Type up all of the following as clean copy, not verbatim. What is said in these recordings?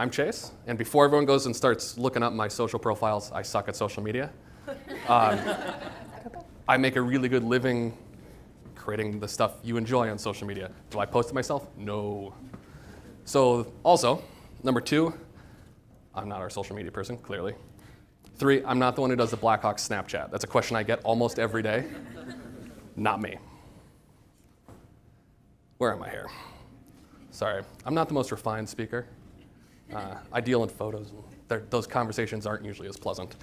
I'm Chase, and before everyone goes and starts looking up my social profiles, I suck at social media. I make a really good living creating the stuff you enjoy on social media. Do I post it myself? No. So also, number 2, I'm not our social media person, clearly. 3, I'm not the one who does the Blackhawks Snapchat. That's a question I get almost every day. Not me. Where am I here? Sorry, I'm not the most refined speaker. I deal in photos. Those conversations aren't usually as pleasant.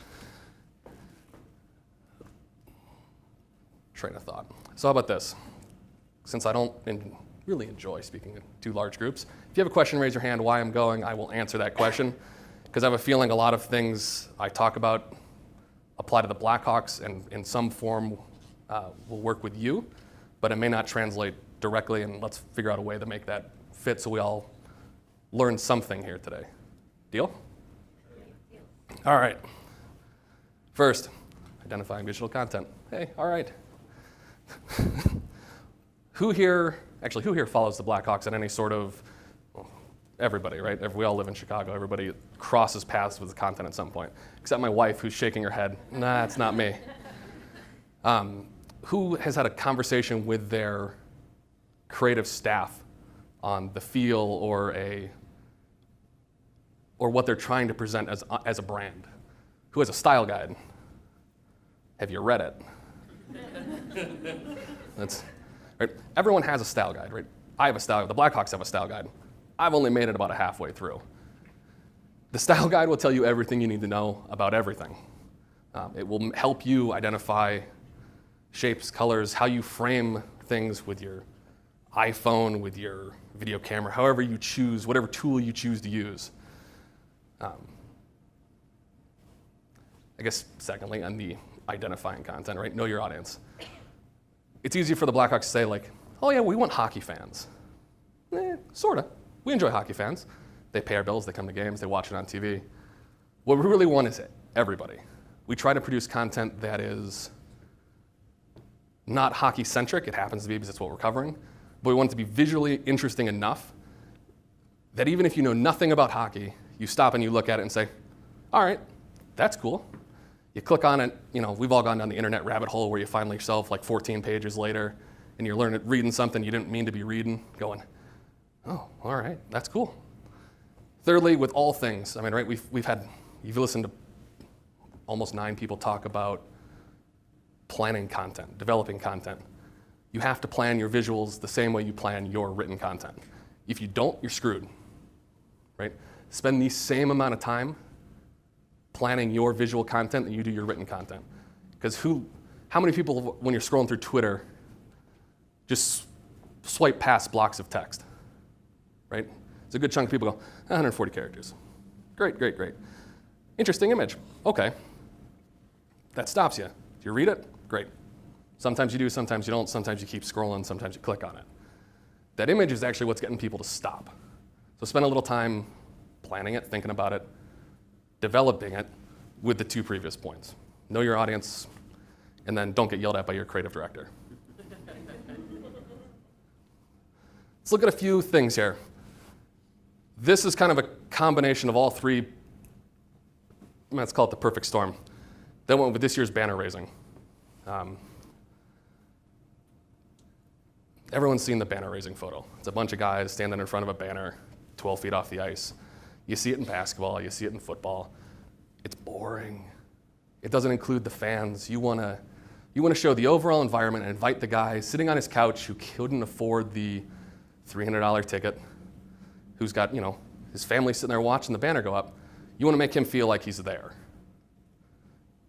Train of thought. So how about this? Since I don't really enjoy speaking in too large groups, if you have a question, raise your hand. Why I'm going, I will answer that question. Because I have a feeling a lot of things I talk about apply to the Blackhawks and in some form will work with you, but it may not translate directly, and let's figure out a way to make that fit so we all learn something here today. Deal? All right. First, identifying digital content. Hey, all right. Who here follows the Blackhawks at any sort of, well, everybody, right? We all live in Chicago. Everybody crosses paths with the content at some point, except my wife who's shaking her head. Nah, it's not me. Who has had a conversation with their creative staff on the feel or what they're trying to present as a brand? Who has a style guide? Have you read it? That's right. Everyone has a style guide, right? I have a style guide. The Blackhawks have a style guide. I've only made it about halfway through. The style guide will tell you everything you need to know about everything. It will help you identify shapes, colors, how you frame things with your iPhone, with your video camera, however you choose, whatever tool you choose to use. I guess secondly, on the identifying content, right? Know your audience. It's easy for the Blackhawks to say like, oh yeah, we want hockey fans. Sorta. We enjoy hockey fans. They pay our bills, they come to games, they watch it on TV. What we really want is everybody. We try to produce content that is not hockey-centric. It happens to be because it's what we're covering. But we want it to be visually interesting enough that even if you know nothing about hockey, you stop and you look at it and say, all right, that's cool. You click on it, we've all gone down the internet rabbit hole where you find yourself like 14 pages later and you're reading something you didn't mean to be reading, going, oh, all right, that's cool. Thirdly, with all things, right, you've listened to almost 9 people talk about planning content, developing content. You have to plan your visuals the same way you plan your written content. If you don't, you're screwed, right? Spend the same amount of time planning your visual content than you do your written content. Because how many people, when you're scrolling through Twitter, just swipe past blocks of text, right? It's a good chunk of people go, 140 characters. Great, great, great. Interesting image. Okay. That stops you. Do you read it? Great. Sometimes you do, sometimes you don't, sometimes you keep scrolling, sometimes you click on it. That image is actually what's getting people to stop. So spend a little time planning it, thinking about it, developing it with the 2 previous points. Know your audience, and then don't get yelled at by your creative director. Let's look at a few things here. This is kind of a combination of all 3. Let's call it the perfect storm. That went with this year's banner raising. Everyone's seen the banner raising photo. It's a bunch of guys standing in front of a banner 12 feet off the ice. You see it in basketball, you see it in football. It's boring. It doesn't include the fans. You want to show the overall environment and invite the guy sitting on his couch who couldn't afford the $300 ticket, who's got, his family sitting there watching the banner go up. You want to make him feel like he's there.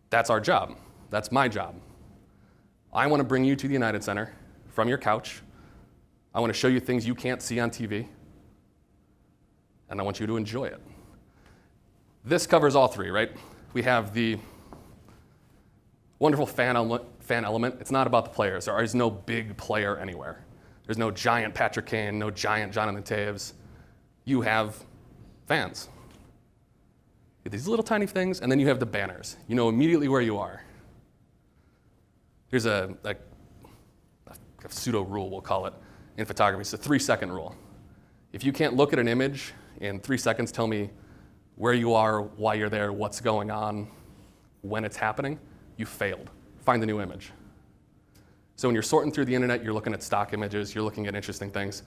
That's our job. That's my job. I want to bring you to the United Center from your couch. I want to show you things you can't see on TV. And I want you to enjoy it. This covers all 3, right? We have the wonderful fan element. It's not about the players. There is no big player anywhere. There's no giant Patrick Kane, no giant Jonathan Taves. You have fans. You have these little tiny things, and then you have the banners. You know immediately where you are. Here's a pseudo rule, we'll call it, in photography. It's a 3-second rule. If you can't look at an image in 3 seconds tell me where you are, why you're there, what's going on, when it's happening, you failed. Find the new image. So when you're sorting through the internet, you're looking at stock images, you're looking at interesting things,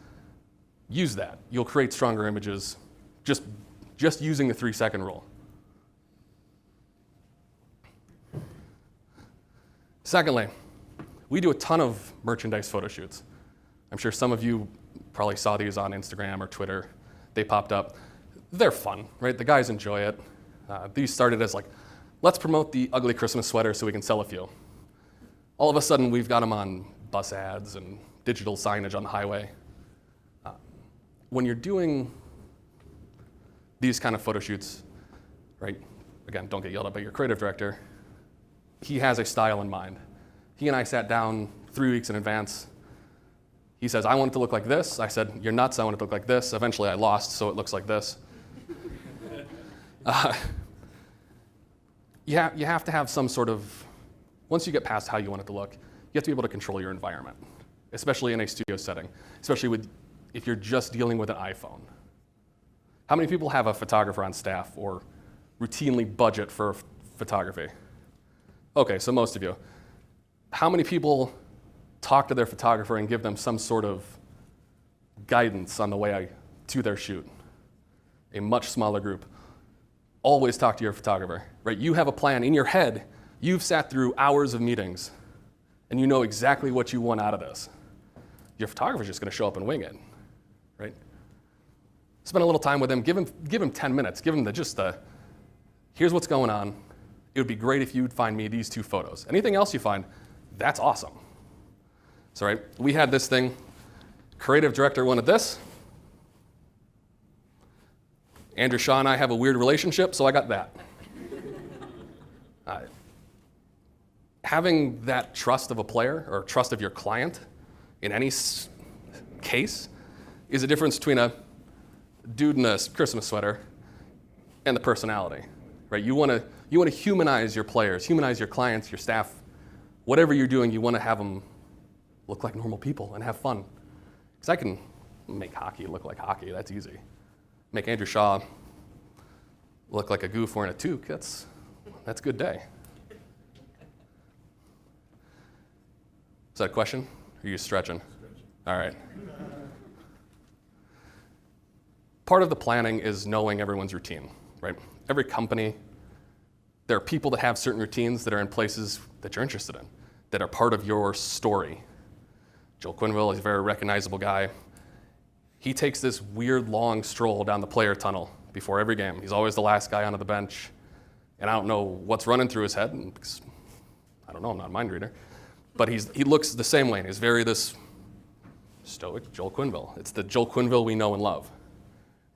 use that. You'll create stronger images just using the 3-second rule. Secondly, we do a ton of merchandise photo shoots. I'm sure some of you probably saw these on Instagram or Twitter. They popped up. They're fun, right? The guys enjoy it. These started as like, let's promote the ugly Christmas sweater so we can sell a few. All of a sudden, we've got them on bus ads and digital signage on the highway. When you're doing these kind of photo shoots, right? Again, don't get yelled at by your creative director. He has a style in mind. He and I sat down 3 weeks in advance. He says, I want it to look like this. I said, you're nuts, I want it to look like this. Eventually I lost, so it looks like this. You have to have some sort of, once you get past how you want it to look, you have to be able to control your environment, especially in a studio setting, especially if you're just dealing with an iPhone. How many people have a photographer on staff or routinely budget for photography? Okay, so most of you. How many people talk to their photographer and give them some sort of guidance on the way to their shoot? A much smaller group. Always talk to your photographer, right? You have a plan in your head. You've sat through hours of meetings, and you know exactly what you want out of this. Your photographer's just going to show up and wing it, right? Spend a little time with him. Give him 10 minutes. Give him here's what's going on. It would be great if you'd find me these 2 photos. Anything else you find, that's awesome. So, right, we had this thing. Creative director wanted this. Andrew Shaw and I have a weird relationship, so I got that. Having that trust of a player or trust of your client in any case is a difference between a dude in a Christmas sweater and the personality, right? You want to humanize your players, humanize your clients, your staff. Whatever you're doing, you want to have them look like normal people and have fun. Because I can make hockey look like hockey. That's easy. Make Andrew Shaw look like a goof wearing a toque. That's a good day. Is that a question? Or are you stretching? All right. Part of the planning is knowing everyone's routine, right? Every company, there are people that have certain routines that are in places that you're interested in, that are part of your story. Joel Quenneville is a very recognizable guy. He takes this weird long stroll down the player tunnel before every game. He's always the last guy onto the bench, and I don't know what's running through his head, because I don't know, I'm not a mind reader, but he looks the same way. He's very this stoic Joel Quenneville. It's the Joel Quenneville we know and love,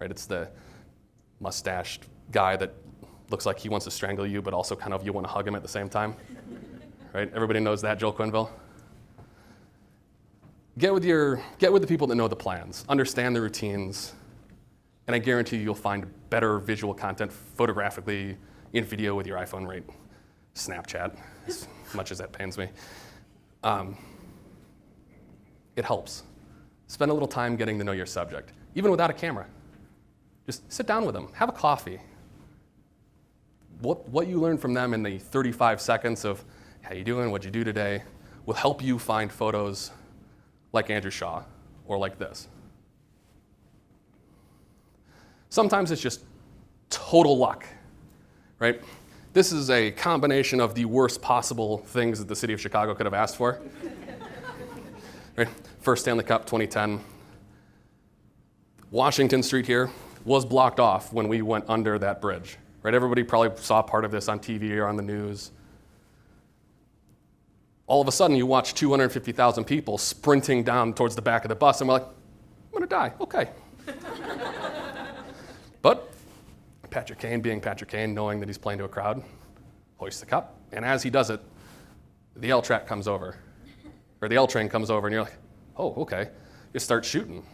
right? It's the mustached guy that looks like he wants to strangle you, but also kind of you want to hug him at the same time, right? Everybody knows that Joel Quenneville. Get with the people that know the plans, understand the routines, and I guarantee you'll find better visual content photographically in video with your iPhone, right? Snapchat, as much as that pains me. It helps. Spend a little time getting to know your subject, even without a camera. Just sit down with them, have a coffee. What you learn from them in the 35 seconds of how you doing, what'd you do today, will help you find photos like Andrew Shaw or like this. Sometimes it's just total luck, right? This is a combination of the worst possible things that the city of Chicago could have asked for. Right? First Stanley Cup, 2010. Washington Street here was blocked off when we went under that bridge. Right? Everybody probably saw part of this on TV or on the news. All of a sudden, you watch 250,000 people sprinting down towards the back of the bus, and we're like, I'm gonna die, okay. But Patrick Kane, being Patrick Kane, knowing that he's playing to a crowd, hoists the cup, and as he does it, the L train comes over, and you're like, oh, okay. You start shooting.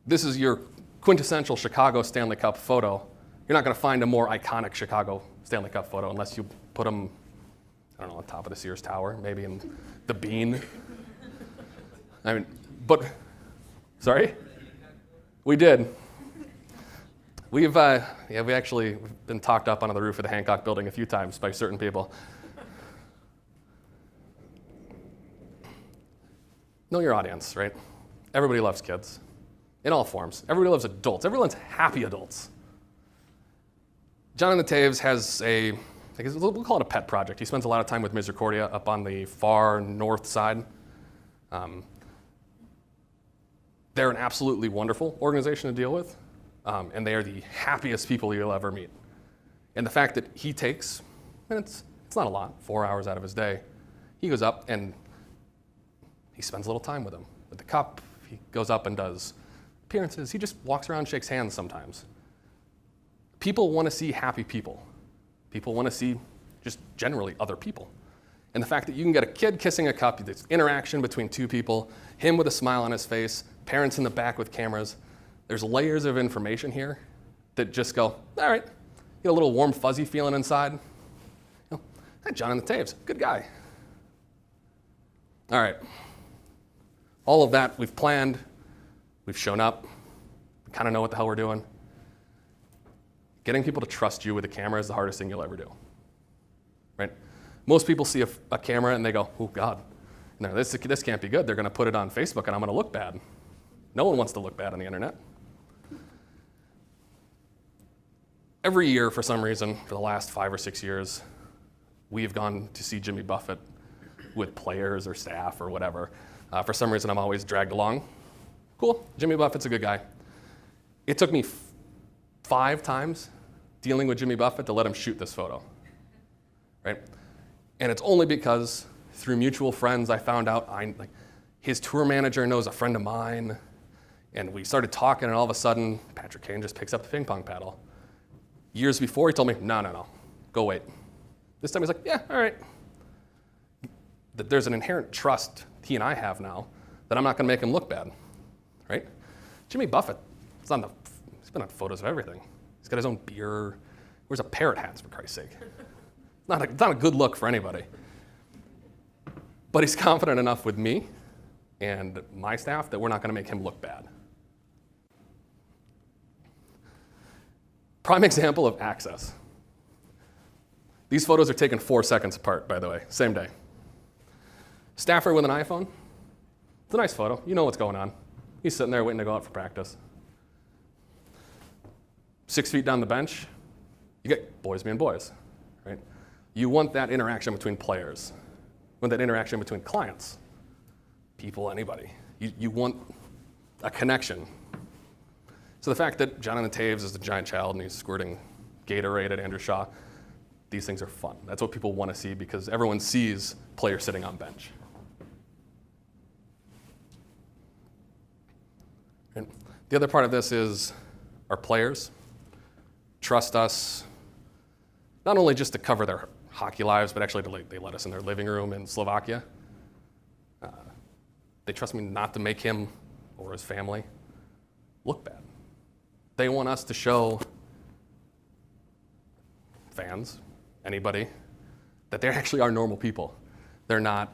This is your quintessential Chicago Stanley Cup photo. You're not gonna find a more iconic Chicago Stanley Cup photo unless you put them, I don't know, on top of the Sears Tower, maybe in the Bean. I mean, but, sorry? We did. We've actually been talked up onto the roof of the Hancock building a few times by certain people. Know your audience, right? Everybody loves kids in all forms. Everybody loves adults. Everyone's happy adults. Jonathan Taves has we'll call it a pet project. He spends a lot of time with Misericordia up on the far north side. They're an absolutely wonderful organization to deal with, and they are the happiest people you'll ever meet. And the fact that he takes, and it's not a lot, 4 hours out of his day, he goes up and he spends a little time with them. With the cup, he goes up and does appearances. He just walks around and shakes hands sometimes. People want to see happy people. People want to see just generally other people. And the fact that you can get a kid kissing a cup, this interaction between two people, him with a smile on his face, parents in the back with cameras, there's layers of information here that just go, all right, you get a little warm, fuzzy feeling inside. Hey, Jonathan Taves, good guy. All right. All of that we've planned, we've shown up, we kind of know what the hell we're doing. Getting people to trust you with a camera is the hardest thing you'll ever do, right? Most people see a camera and they go, oh God, no, this can't be good. They're gonna put it on Facebook and I'm gonna look bad. No one wants to look bad on the internet. Every year, for some reason, for the last 5 or 6 years, we've gone to see Jimmy Buffett with players or staff or whatever. For some reason, I'm always dragged along. Cool, Jimmy Buffett's a good guy. It took me 5 times dealing with Jimmy Buffett to let him shoot this photo, right? And it's only because through mutual friends, I found out his tour manager knows a friend of mine, and we started talking, and all of a sudden, Patrick Kane just picks up the ping pong paddle. Years before, he told me, no, go wait. This time he's like, yeah, all right. That there's an inherent trust he and I have now that I'm not gonna make him look bad, right? Jimmy Buffett, he's been on photos of everything. He's got his own beer, wears a parrot hats, for Christ's sake. It's not a good look for anybody. But he's confident enough with me and my staff that we're not gonna make him look bad. Prime example of access. These photos are taken 4 seconds apart, by the way, same day. Staffer with an iPhone, it's a nice photo. You know what's going on. He's sitting there waiting to go out for practice. 6 feet down the bench, you get boys being boys, right? You want that interaction between players. You want that interaction between clients, people, anybody. You want a connection. So the fact that Jonathan Taves is the giant child and he's squirting Gatorade at Andrew Shaw, these things are fun. That's what people want to see because everyone sees players sitting on bench. And the other part of this is our players trust us, not only just to cover their hockey lives, but actually they let us in their living room in Slovakia. They trust me not to make him or his family look bad. They want us to show fans, anybody, that they actually are normal people. They're not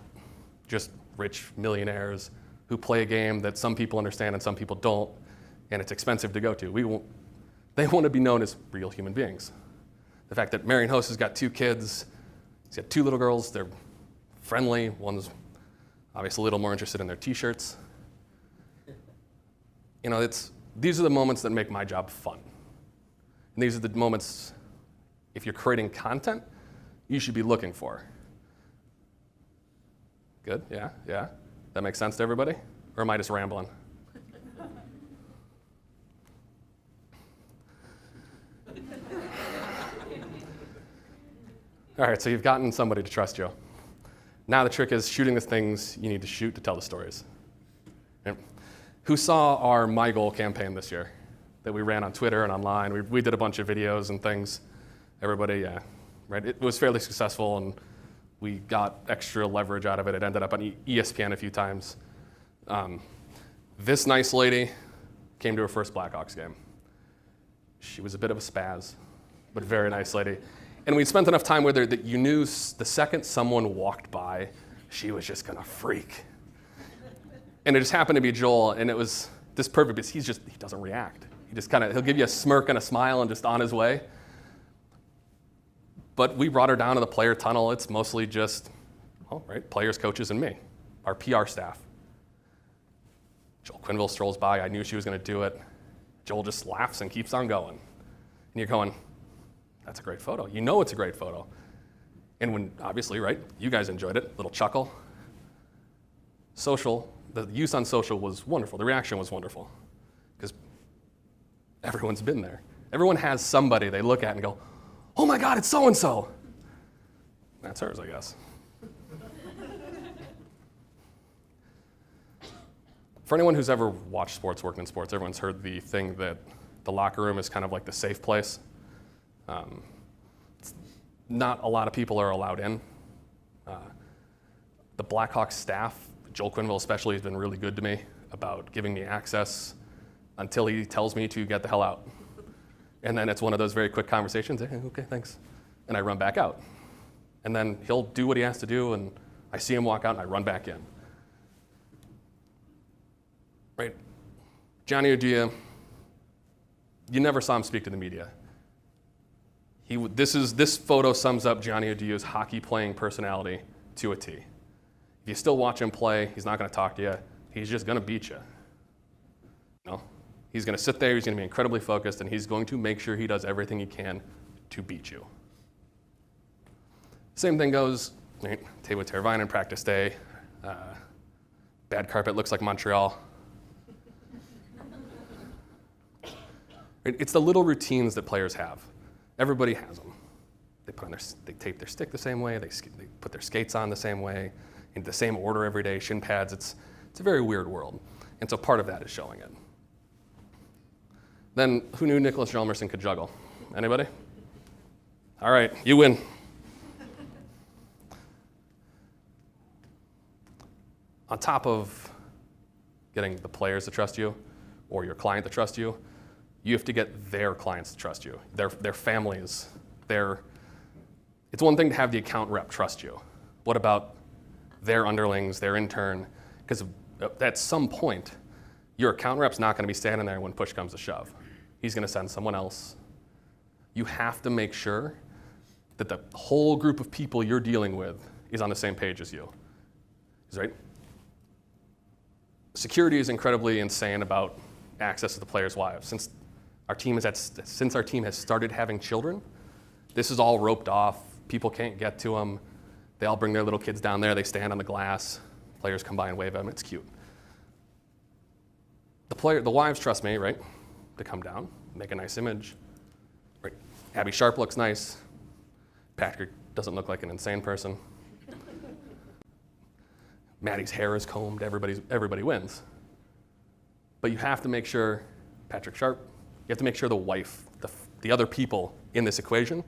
just rich millionaires who play a game that some people understand and some people don't, and it's expensive to go to. They want to be known as real human beings. The fact that Marion Host has got 2 kids, he's got 2 little girls, they're friendly, one's obviously a little more interested in their t-shirts. These are the moments that make my job fun. And these are the moments, if you're creating content, you should be looking for. Good, yeah. That makes sense to everybody? Or am I just rambling? All right, so you've gotten somebody to trust you. Now the trick is shooting the things you need to shoot to tell the stories. Okay. Who saw our My Goal campaign this year that we ran on Twitter and online? We did a bunch of videos and things. Everybody, yeah, right? It was fairly successful and we got extra leverage out of it. It ended up on ESPN a few times. This nice lady came to her first Blackhawks game. She was a bit of a spaz, but a very nice lady. And we'd spent enough time with her that you knew the second someone walked by, she was just gonna freak. And it just happened to be Joel, and it was this perfect because he doesn't react. He'll give you a smirk and a smile and just on his way. But we brought her down to the player tunnel. It's mostly just, players, coaches, and me, our PR staff. Joel Quenneville strolls by. I knew she was going to do it. Joel just laughs and keeps on going. And you're going, that's a great photo. You know it's a great photo. And when, obviously, right, you guys enjoyed it, little chuckle. Social, the use on social was wonderful. The reaction was wonderful because everyone's been there. Everyone has somebody they look at and go, oh my God, it's so-and-so. That's hers, I guess. For anyone who's ever watched sports, worked in sports, everyone's heard the thing that the locker room is kind of like the safe place. Not a lot of people are allowed in. The Blackhawks staff, Joel Quenneville especially, has been really good to me about giving me access until he tells me to get the hell out. And then it's one of those very quick conversations, okay, thanks. And I run back out. And then he'll do what he has to do, and I see him walk out, and I run back in. Right? Johnny Oduya, you never saw him speak to the media. This photo sums up Johnny Oduya's hockey-playing personality to a T. If you still watch him play, he's not going to talk to you. He's just going to beat you. He's going to sit there, he's going to be incredibly focused, and he's going to make sure he does everything he can to beat you. Same thing goes, right? Teuvo Teravainen, practice day. Bad carpet looks like Montreal. It's the little routines that players have. Everybody has them. They tape their stick the same way, they put their skates on the same way, in the same order every day, shin pads. It's a very weird world. And so part of that is showing it. Then, who knew Nicholas Hjalmarsson could juggle? Anybody? All right, you win. On top of getting the players to trust you, or your client to trust you, you have to get their clients to trust you, their families. It's one thing to have the account rep trust you. What about their underlings, their intern? Because at some point, your account rep's not going to be standing there when push comes to shove. He's going to send someone else. You have to make sure that the whole group of people you're dealing with is on the same page as you. Right? Security is incredibly insane about access to the players' wives. Since our team has started having children, this is all roped off. People can't get to them. They all bring their little kids down there. They stand on the glass. Players come by and wave at them. It's cute. The wives trust me, right? To come down, make a nice image. Right? Abby Sharp looks nice. Patrick doesn't look like an insane person. Maddie's hair is combed. Everybody wins. But you have to make sure Patrick Sharp. You have to make sure the wife, the other people in this equation,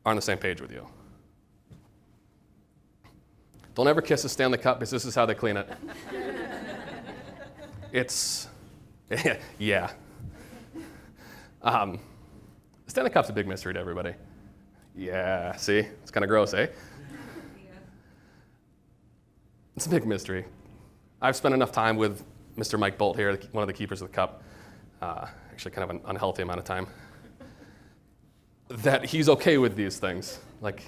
are on the same page with you. Don't ever kiss a Stanley Cup because this is how they clean it. Yeah. Stanley Cup's a big mystery to everybody. Yeah, see? It's kind of gross, eh? Yeah. It's a big mystery. I've spent enough time with Mr. Mike Bolt here, one of the keepers of the Cup, actually kind of an unhealthy amount of time, that he's okay with these things. Like,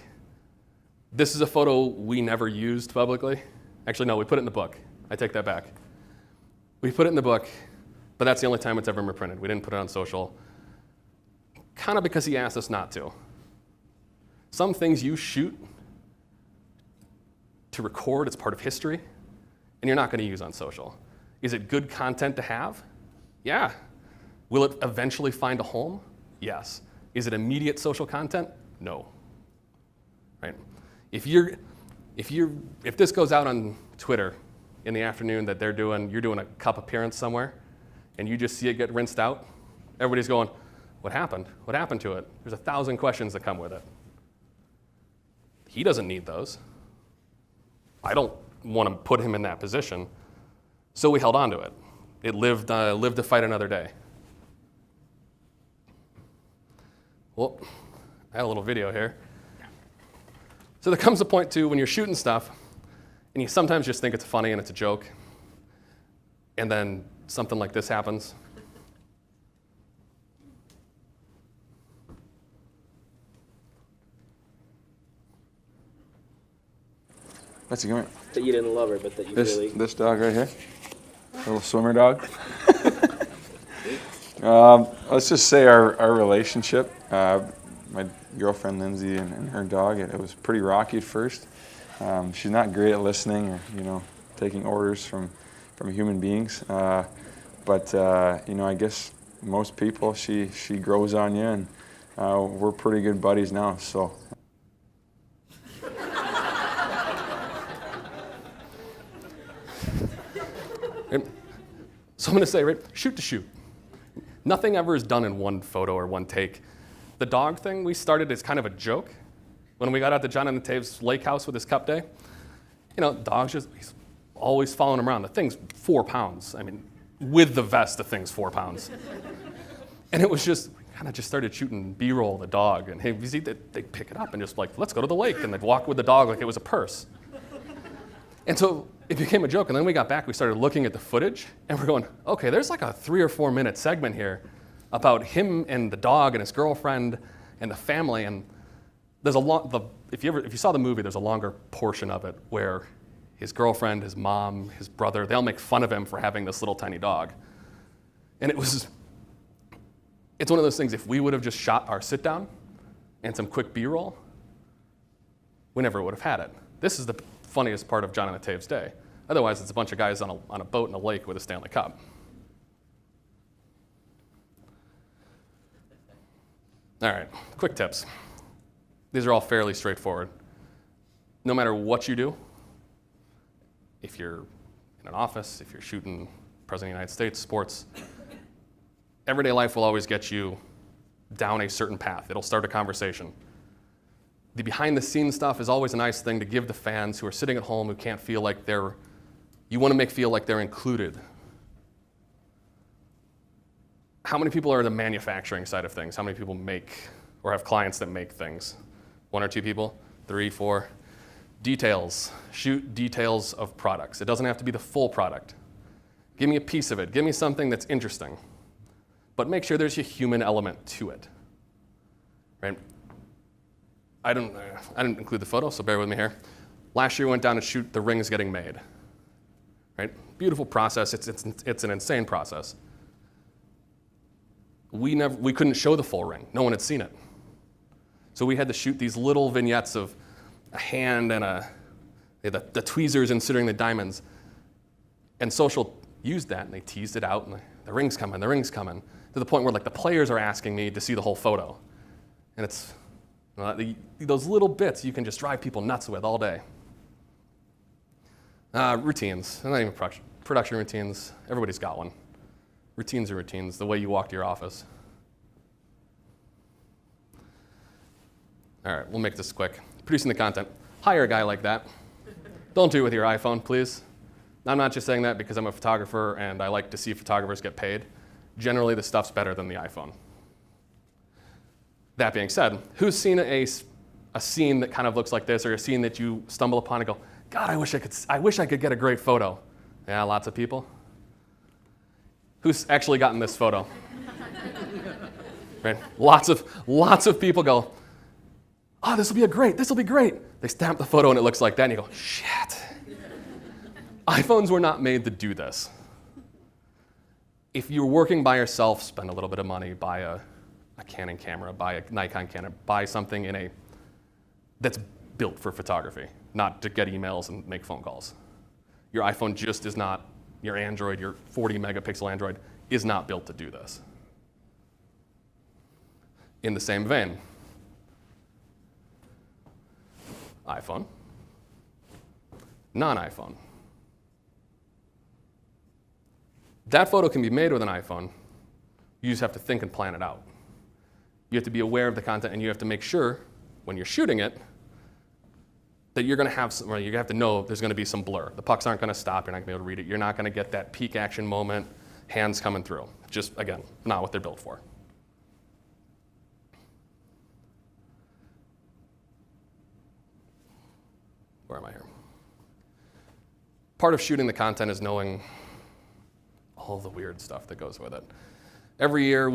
this is a photo we never used publicly. Actually, no, we put it in the book. I take that back. We put it in the book, but that's the only time it's ever been printed. We didn't put it on social, kind of because he asked us not to. Some things you shoot to record, it's part of history, and you're not going to use on social. Is it good content to have? Yeah. Will it eventually find a home? Yes. Is it immediate social content? No. Right? If this goes out on Twitter in the afternoon that you're doing a Cup appearance somewhere, and you just see it get rinsed out, everybody's going, what happened? What happened to it? There's 1,000 questions that come with it. He doesn't need those. I don't want to put him in that position. So we held on to it. It lived to fight another day. Well, I have a little video here. So there comes a point too when you're shooting stuff, and you sometimes just think it's funny and it's a joke, and then something like this happens. What's he going? That you didn't love her, but that you really... This dog right here? Little swimmer dog? Let's just say our relationship, my girlfriend Lindsay and her dog, it was pretty rocky at first. She's not great at listening or, taking orders from human beings. But I guess most people, she grows on you, and we're pretty good buddies now, so. So I'm going to say, right, shoot to shoot. Nothing ever is done in one photo or one take. The dog thing we started as kind of a joke. When we got out to John and Tave's lake house with his cup day, dogs he's always following him around. The thing's 4 pounds. I mean, with the vest, the thing's 4 pounds. And it was just, we kind of just started shooting B-roll of the dog. And they'd pick it up and just let's go to the lake. And they'd walk with the dog like it was a purse. And so it became a joke. And then we got back, we started looking at the footage, and we're going, okay, there's like a 3 or 4 minute segment here about him and the dog and his girlfriend and the family. And there's if you saw the movie, there's a longer portion of it where his girlfriend, his mom, his brother, they all make fun of him for having this little tiny dog. And it's one of those things, if we would have just shot our sit down and some quick B-roll, we never would have had it. This is the funniest part of John and Tave's day. Otherwise, it's a bunch of guys on a boat in a lake with a Stanley Cup. All right, quick tips. These are all fairly straightforward. No matter what you do, if you're in an office, if you're shooting President of the United States, sports, everyday life will always get you down a certain path. It'll start a conversation. The behind-the-scenes stuff is always a nice thing to give the fans who are sitting at home who can't feel like you want to make feel like they're included. How many people are in the manufacturing side of things? How many people make or have clients that make things? 1 or 2 people? 3, 4? Details. Shoot details of products. It doesn't have to be the full product. Give me a piece of it. Give me something that's interesting. But make sure there's a human element to it. Right? I didn't include the photo, so bear with me here. Last year we went down to shoot the rings getting made. Right? Beautiful process. It's an insane process. We couldn't show the full ring. No one had seen it. So we had to shoot these little vignettes of a hand and the tweezers inserting the diamonds. And social used that, and they teased it out, and the ring's coming, to the point where the players are asking me to see the whole photo. And it's those little bits you can just drive people nuts with all day. Routines, not even production routines. Everybody's got one. Routines are routines, the way you walk to your office. All right, we'll make this quick. Producing the content. Hire a guy like that. Don't do it with your iPhone, please. I'm not just saying that because I'm a photographer and I like to see photographers get paid. Generally, the stuff's better than the iPhone. That being said, who's seen a scene that kind of looks like this, or a scene that you stumble upon and go, God, I wish I could get a great photo? Yeah, lots of people. Who's actually gotten this photo? Right? Lots of people go, oh, this will be great. They stamp the photo and it looks like that, and you go, shit. iPhones were not made to do this. If you're working by yourself, spend a little bit of money, buy a Canon camera, buy a Nikon camera, buy something that's built for photography, not to get emails and make phone calls. Your iPhone just is not, your Android, your 40 megapixel Android is not built to do this. In the same vein, iPhone, non-iPhone. That photo can be made with an iPhone. You just have to think and plan it out. You have to be aware of the content, and you have to make sure when you're shooting it that you're going to have some, or you have to know there's going to be some blur. The pucks aren't going to stop. You're not going to be able to read it. You're not going to get that peak action moment, hands coming through. Just, again, not what they're built for. Where am I here? Part of shooting the content is knowing all the weird stuff that goes with it. Every year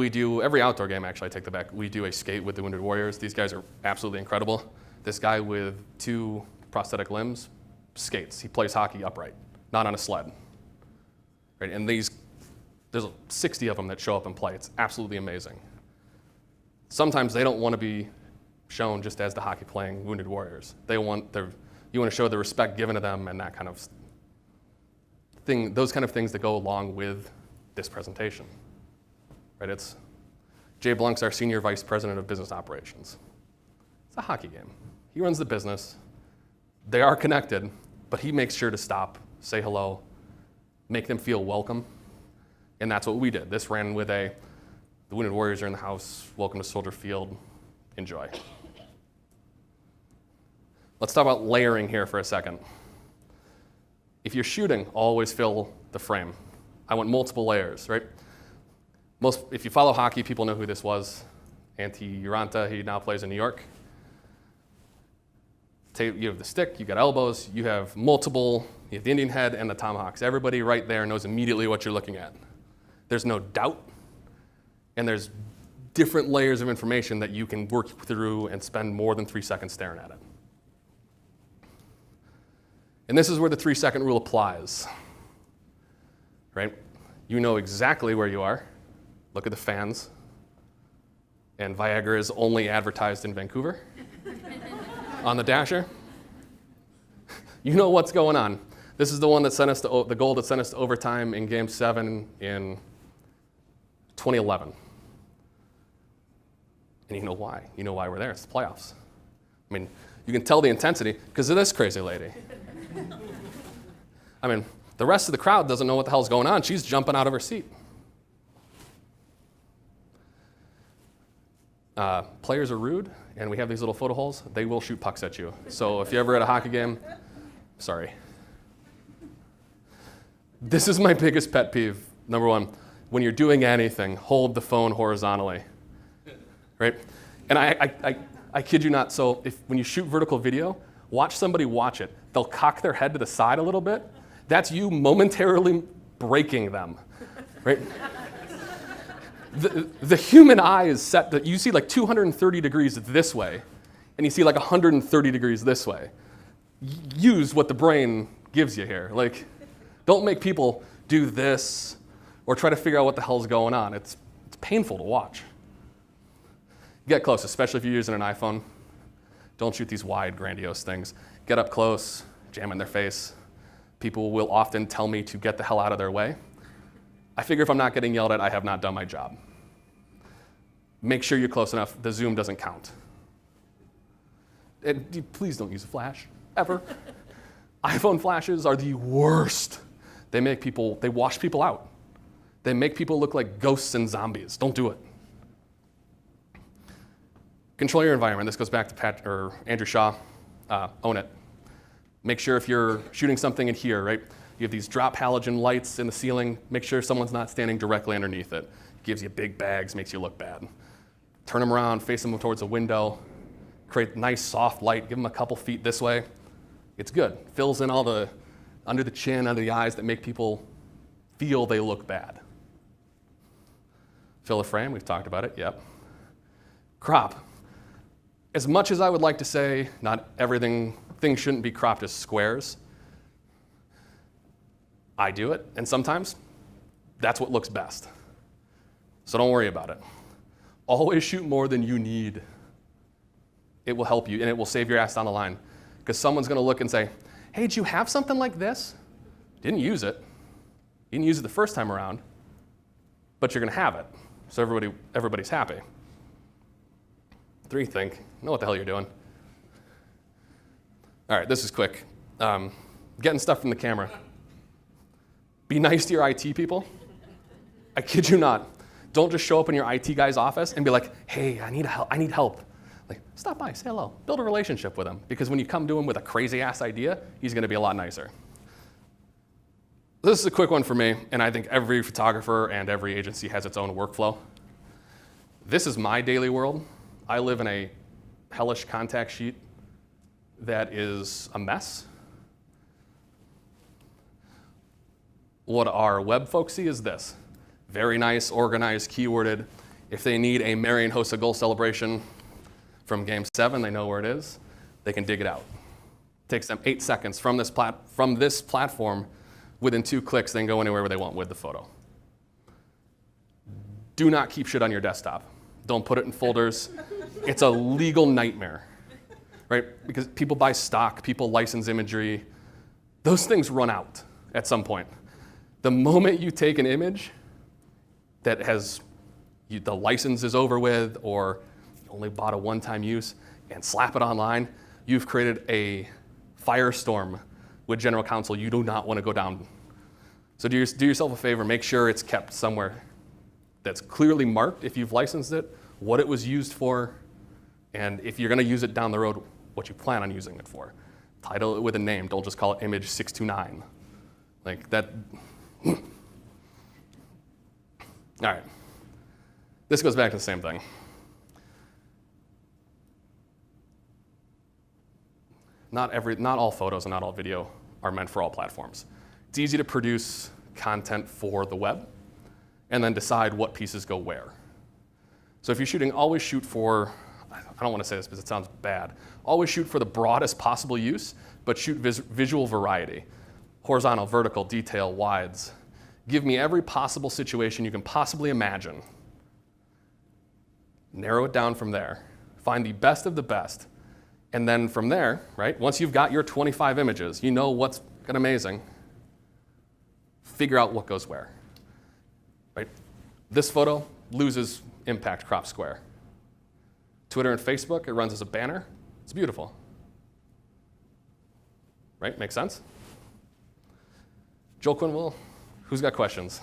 every outdoor game actually, I take that back, we do a skate with the Wounded Warriors. These guys are absolutely incredible. This guy with 2 prosthetic limbs, skates. He plays hockey upright, not on a sled. Right? And there's 60 of them that show up and play. It's absolutely amazing. Sometimes they don't want to be shown just as the hockey playing wounded warriors. You want to show the respect given to them and that kind of thing, those kind of things that go along with this presentation. Right? It's Jay Blunk's our Senior Vice President of Business Operations. It's a hockey game. He runs the business. They are connected, but he makes sure to stop, say hello, make them feel welcome, and that's what we did. This ran with the Wounded Warriors are in the house, welcome to Soldier Field, enjoy. Let's talk about layering here for a second. If you're shooting, always fill the frame. I want multiple layers, right? If you follow hockey, people know who this was. Antti Uranta, he now plays in New York. You have the stick, you got elbows, you have the Indian head and the tomahawks. Everybody right there knows immediately what you're looking at. There's no doubt, and there's different layers of information that you can work through and spend more than 3 seconds staring at it. And this is where the 3-second rule applies, right? You know exactly where you are. Look at the fans. And Viagra is only advertised in Vancouver on the dasher. You know what's going on. This is the one that sent us to the goal that sent us to overtime in Game 7 in 2011. And you know why. You know why we're there. It's the playoffs. I mean, you can tell the intensity because of this crazy lady. I mean, the rest of the crowd doesn't know what the hell's going on. She's jumping out of her seat. Players are rude, and we have these little photo holes. They will shoot pucks at you. So if you're ever at a hockey game, sorry. This is my biggest pet peeve. Number one, when you're doing anything, hold the phone horizontally, right? And I kid you not. So when you shoot vertical video, watch somebody watch it. They'll cock their head to the side a little bit. That's you momentarily breaking them, right? The human eye is set that you see like 230 degrees this way, and you see like 130 degrees this way. Use what the brain gives you here. Like, don't make people do this or try to figure out what the hell's going on. It's painful to watch. Get close, especially if you're using an iPhone. Don't shoot these wide, grandiose things. Get up close, jam in their face. People will often tell me to get the hell out of their way. I figure if I'm not getting yelled at, I have not done my job. Make sure you're close enough. The zoom doesn't count. And please don't use a flash, ever. iPhone flashes are the worst. They wash people out. They make people look like ghosts and zombies. Don't do it. Control your environment. This goes back to Andrew Shaw. Own it. Make sure if you're shooting something in here, right? You have these drop halogen lights in the ceiling. Make sure someone's not standing directly underneath it. Gives you big bags, makes you look bad. Turn them around, face them towards a window. Create nice soft light. Give them a couple feet this way. It's good. Fills in all the under the chin, under the eyes that make people feel they look bad. Fill the frame. We've talked about it. Yep. Crop. As much as I would like to say not everything, things shouldn't be cropped as squares, I do it, and sometimes that's what looks best. So don't worry about it. Always shoot more than you need. It will help you, and it will save your ass down the line. Because someone's going to look and say, hey, did you have something like this? Didn't use it. You didn't use it the first time around, but you're going to have it. So everybody's happy. 3, think. Know what the hell you're doing. All right, this is quick. Getting stuff from the camera. Be nice to your IT people. I kid you not. Don't just show up in your IT guy's office and be like, hey, I need help. Like, stop by, say hello. Build a relationship with him. Because when you come to him with a crazy-ass idea, he's going to be a lot nicer. This is a quick one for me, and I think every photographer and every agency has its own workflow. This is my daily world. I live in a hellish contact sheet that is a mess. What our web folks see is this. Very nice, organized, keyworded. If they need a Marian Hossa goal celebration from Game 7, they know where it is. They can dig it out. Takes them 8 seconds from this platform. Within 2 clicks, they can go anywhere they want with the photo. Do not keep shit on your desktop. Don't put it in folders. It's a legal nightmare, right? Because people buy stock, people license imagery. Those things run out at some point. The moment you take an image that has the license is over with, or you only bought a one-time use, and slap it online, you've created a firestorm with general counsel you do not want to go down. So do yourself a favor, make sure it's kept somewhere that's clearly marked if you've licensed it, what it was used for, and if you're going to use it down the road, what you plan on using it for. Title it with a name. Don't just call it image 629. Like that. All right. This goes back to the same thing. Not all photos and not all video are meant for all platforms. It's easy to produce content for the web and then decide what pieces go where. So if you're shooting, always shoot for, I don't want to say this because it sounds bad, always shoot for the broadest possible use, but shoot visual variety. Horizontal, vertical, detail, wides. Give me every possible situation you can possibly imagine. Narrow it down from there. Find the best of the best. And then from there, right, once you've got your 25 images, you know what's amazing, figure out what goes where. Right? This photo loses impact crop square. Twitter and Facebook, it runs as a banner. It's beautiful. Right? Makes sense? Joel Quinn, who's got questions?